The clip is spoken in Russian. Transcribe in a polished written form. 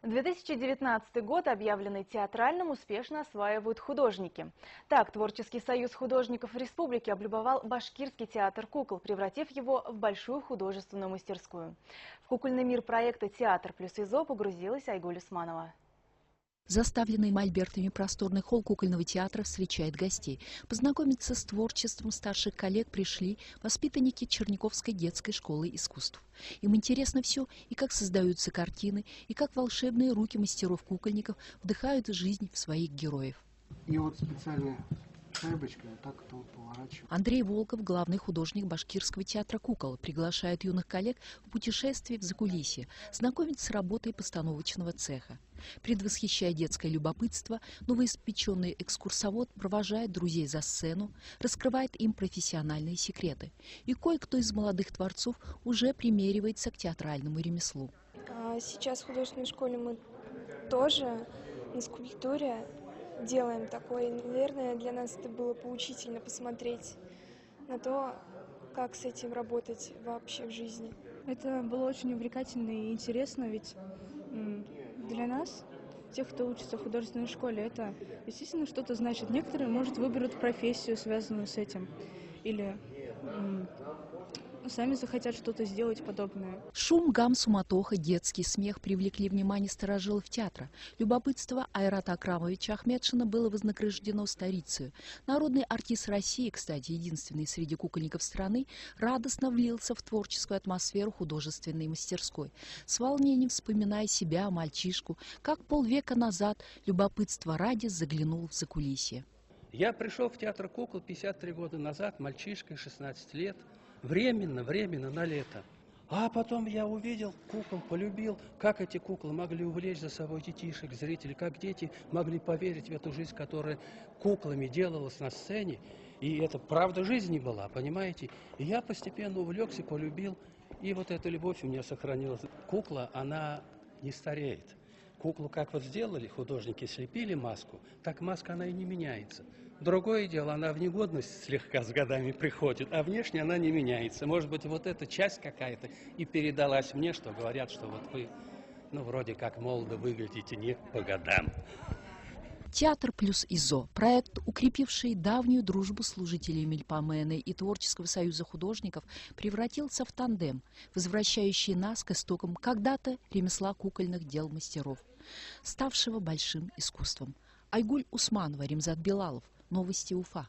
2019 год, объявленный театральным, успешно осваивают художники. Так, Творческий союз художников республики облюбовал Башкирский театр кукол, превратив его в большую художественную мастерскую. В кукольный мир проекта «Театр плюс ИЗО» погрузилась Айгуль Усманова. Заставленный мольбертами просторный холл кукольного театра встречает гостей. Познакомиться с творчеством старших коллег пришли воспитанники Черниковской детской школы искусств. Им интересно все, и как создаются картины, и как волшебные руки мастеров-кукольников вдыхают жизнь в своих героев. И вот специальная шайбочкой вот так это вот поворачиваем. Андрей Волков, главный художник Башкирского театра кукол, приглашает юных коллег в путешествие в закулисье, знакомить с работой постановочного цеха. Предвосхищая детское любопытство, новоиспеченный экскурсовод провожает друзей за сцену, раскрывает им профессиональные секреты. И кое-кто из молодых творцов уже примеривается к театральному ремеслу. Сейчас в художественной школе мы тоже на скульптуре делаем такое. Наверное, для нас это было поучительно посмотреть на то, как с этим работать вообще в жизни. Это было очень увлекательно и интересно, ведь для нас, тех, кто учится в художественной школе, это естественно что-то значит. Некоторые, может, выберут профессию, связанную с этим, или сами захотят что-то сделать подобное. Шум, гам, суматоха, детский смех привлекли внимание старожилов театра. Любопытство Айрата Акрамовича Ахмедшина было вознаграждено старицей. Народный артист России, кстати, единственный среди кукольников страны, радостно влился в творческую атмосферу художественной мастерской. С волнением вспоминая себя, мальчишку, как полвека назад любопытство ради заглянул в закулисье. Я пришел в театр кукол 53 года назад, мальчишкой, 16 лет. Временно, на лето. А потом я увидел кукол, полюбил, как эти куклы могли увлечь за собой детишек, зрителей, как дети могли поверить в эту жизнь, которая куклами делалась на сцене. И это правда жизни была, понимаете? И я постепенно увлекся, полюбил, и вот эта любовь у меня сохранилась. Кукла, она не стареет. Куклу как вот сделали, художники слепили маску, так маска она и не меняется. Другое дело, она в негодность слегка с годами приходит, а внешне она не меняется. Может быть, вот эта часть какая-то и передалась мне, что говорят, что вот вы, вроде как молодо выглядите не по годам. Театр плюс ИЗО – проект, укрепивший давнюю дружбу служителей Мельпомены и Творческого союза художников, превратился в тандем, возвращающий нас к истокам когда-то ремесла кукольных дел мастеров, ставшего большим искусством. Айгуль Усманова, Римзат Билалов. Новости Уфа.